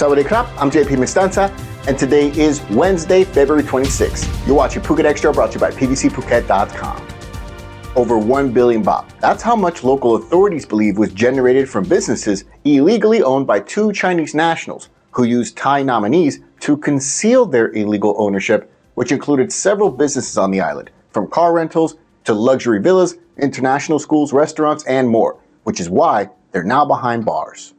Sawadee krap, I'm JP Mestanza, and today is Wednesday, February 26th. You're watching Phuket Extra, brought to you by pvcphuket.com. Over 1 billion baht. That's how much local authorities believe was generated from businesses illegally owned by two Chinese nationals who used Thai nominees to conceal their illegal ownership, which included several businesses on the island, from car rentals to luxury villas, international schools, restaurants, and more, which is why they're now behind bars.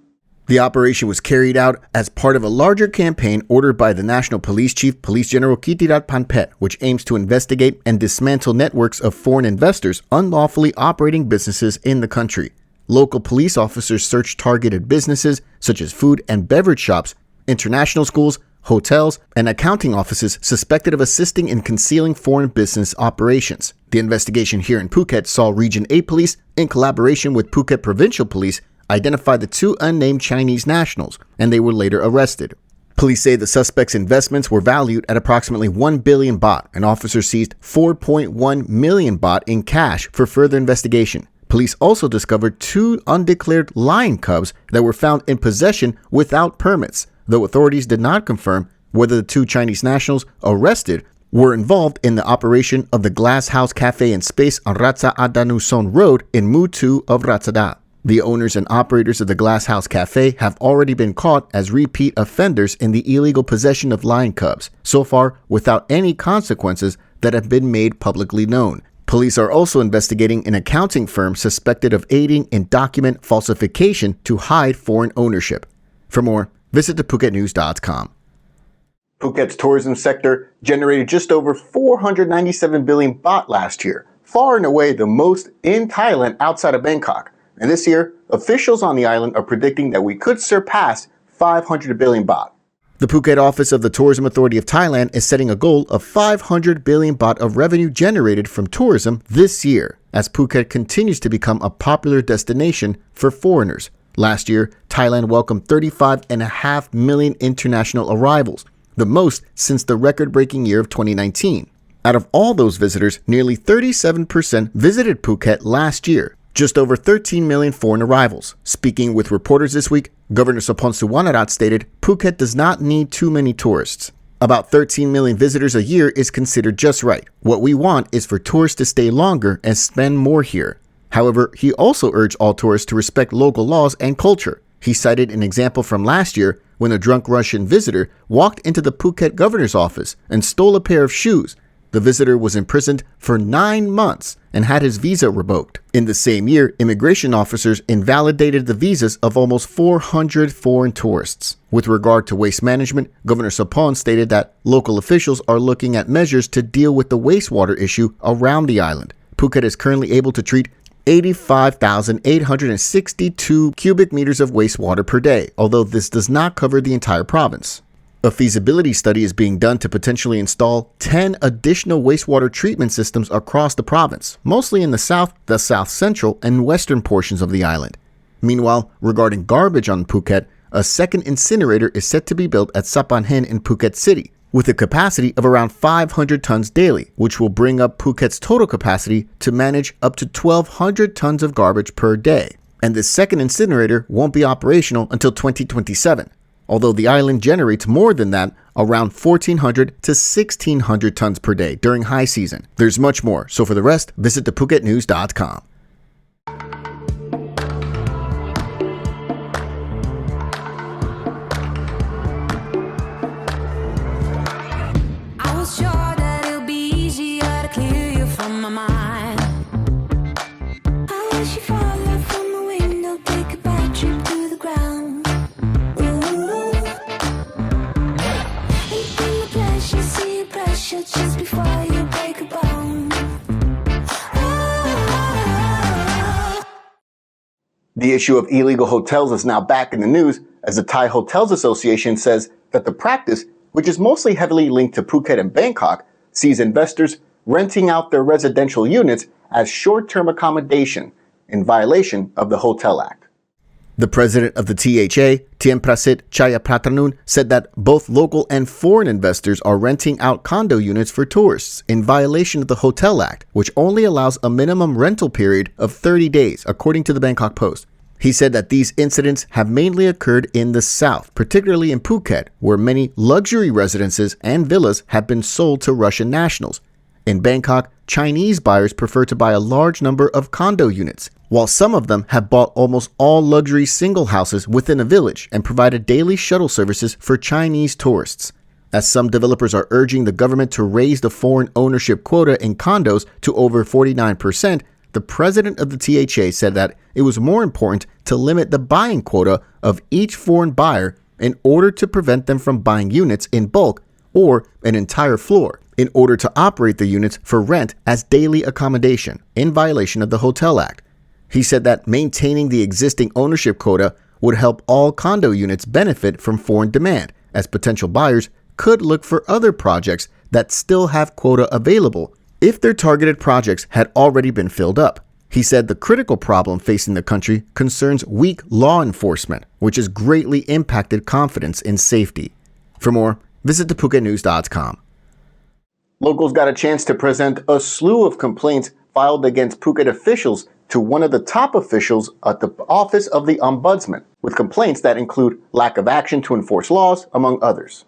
The operation was carried out as part of a larger campaign ordered by the National Police Chief, Police General Kitirat Panpet, which aims to investigate and dismantle networks of foreign investors unlawfully operating businesses in the country. Local police officers searched targeted businesses such as food and beverage shops, international schools, hotels, and accounting offices suspected of assisting in concealing foreign business operations. The investigation here in Phuket saw Region 8 Police, in collaboration with Phuket Provincial Police, identify the two unnamed Chinese nationals, and they were later arrested. Police say the suspects' investments were valued at approximately 1 billion baht, and officers seized 4.1 million baht in cash for further investigation. Police also discovered two undeclared lion cubs that were found in possession without permits, though authorities did not confirm whether the two Chinese nationals arrested were involved in the operation of the Glass House Cafe and Space on Ratsa Adanuson Road in Mu 2 of Ratsada. The owners and operators of the Glass House Cafe have already been caught as repeat offenders in the illegal possession of lion cubs, so far without any consequences that have been made publicly known. Police are also investigating an accounting firm suspected of aiding in document falsification to hide foreign ownership. For more, visit thephuket.news.com. Phuket's tourism sector generated just over 497 billion baht last year, far and away the most in Thailand outside of Bangkok. And this year, officials on the island are predicting that we could surpass 500 billion baht. The Phuket office of the Tourism Authority of Thailand is setting a goal of 500 billion baht of revenue generated from tourism this year, as Phuket continues to become a popular destination for foreigners. Last year, Thailand welcomed 35.5 million international arrivals, the most since the record-breaking year of 2019. Out of all those visitors, nearly 37% visited Phuket last year. Just over 13 million foreign arrivals. Speaking with reporters this week, Governor Sophon Suwanarat stated, Phuket does not need too many tourists. About 13 million visitors a year is considered just right. What we want is for tourists to stay longer and spend more here. However, he also urged all tourists to respect local laws and culture. He cited an example from last year when a drunk Russian visitor walked into the Phuket governor's office and stole a pair of shoes. The visitor was imprisoned for 9 months and had his visa revoked. In the same year, immigration officers invalidated the visas of almost 400 foreign tourists. With regard to waste management, Governor Sophon stated that local officials are looking at measures to deal with the wastewater issue around the island. Phuket is currently able to treat 85,862 cubic meters of wastewater per day, although this does not cover the entire province. A feasibility study is being done to potentially install 10 additional wastewater treatment systems across the province, mostly in the south central, and western portions of the island. Meanwhile, regarding garbage on Phuket, a second incinerator is set to be built at Sapanhen in Phuket City, with a capacity of around 500 tons daily, which will bring up Phuket's total capacity to manage up to 1,200 tons of garbage per day. And this second incinerator won't be operational until 2027. Although the island generates more than that, around 1,400 to 1,600 tons per day during high season. There's much more, so for the rest, visit thephuket.news.com. I was sure that it'll be easier to clear you from my mind. I wish you fall out from the window, take a bad trip to the ground. Just before you break a bone. The issue of illegal hotels is now back in the news as the Thai Hotels Association says that the practice, which is mostly heavily linked to Phuket and Bangkok, sees investors renting out their residential units as short-term accommodation in violation of the Hotel Act. The president of the THA, Tien Prasit Chayapratranun, said that both local and foreign investors are renting out condo units for tourists in violation of the Hotel Act, which only allows a minimum rental period of 30 days, according to the Bangkok Post. He said that these incidents have mainly occurred in the south, particularly in Phuket, where many luxury residences and villas have been sold to Russian nationals. In Bangkok, Chinese buyers prefer to buy a large number of condo units, while some of them have bought almost all luxury single houses within a village and provided daily shuttle services for Chinese tourists. As some developers are urging the government to raise the foreign ownership quota in condos to over 49%, the president of the THA said that it was more important to limit the buying quota of each foreign buyer in order to prevent them from buying units in bulk or an entire floor in order to operate the units for rent as daily accommodation in violation of the Hotel Act. He said that maintaining the existing ownership quota would help all condo units benefit from foreign demand, as potential buyers could look for other projects that still have quota available if their targeted projects had already been filled up. He said the critical problem facing the country concerns weak law enforcement, which has greatly impacted confidence in safety. For more, visit thephuket.news.com. Locals got a chance to present a slew of complaints filed against Phuket officials to one of the top officials at the Office of the Ombudsman, with complaints that include lack of action to enforce laws, among others.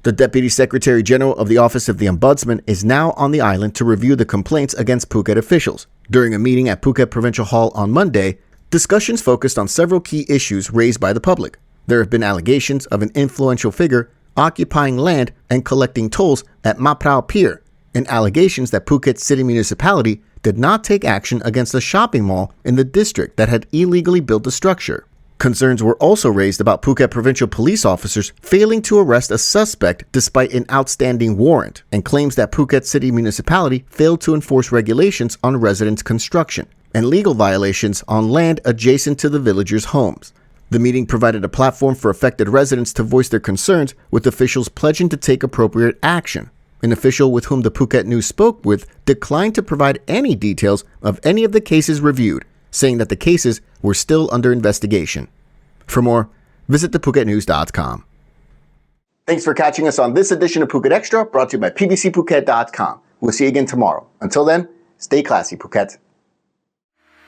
The Deputy Secretary General of the Office of the Ombudsman is now on the island to review the complaints against Phuket officials. During a meeting at Phuket Provincial Hall on Monday, discussions focused on several key issues raised by the public. There have been allegations of an influential figure occupying land and collecting tolls at Ma Prao Pier, and allegations that Phuket City Municipality did not take action against a shopping mall in the district that had illegally built the structure. Concerns were also raised about Phuket provincial police officers failing to arrest a suspect despite an outstanding warrant, and claims that Phuket City Municipality failed to enforce regulations on residents' construction and legal violations on land adjacent to the villagers' homes. The meeting provided a platform for affected residents to voice their concerns, with officials pledging to take appropriate action. An official with whom the Phuket News spoke with declined to provide any details of any of the cases reviewed, saying that the cases were still under investigation. For more, visit thephuket.news.com. Thanks for catching us on this edition of Phuket Extra, brought to you by pvcphuket.com. We'll see you again tomorrow. Until then, stay classy, Phuket.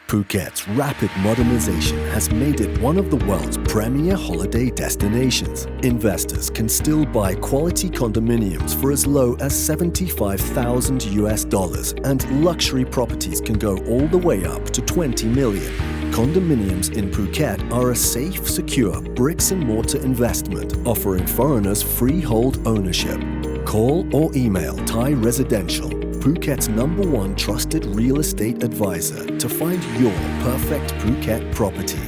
Phuket's rapid modernization has made it one of the world's premier holiday destinations. Investors can still buy quality condominiums for as low as $75,000, and luxury properties can go all the way up to $20 million. Condominiums in Phuket are a safe, secure bricks-and-mortar investment, offering foreigners freehold ownership. Call or email Thai Residential, Phuket's #1 trusted real estate advisor, to find your perfect Phuket property.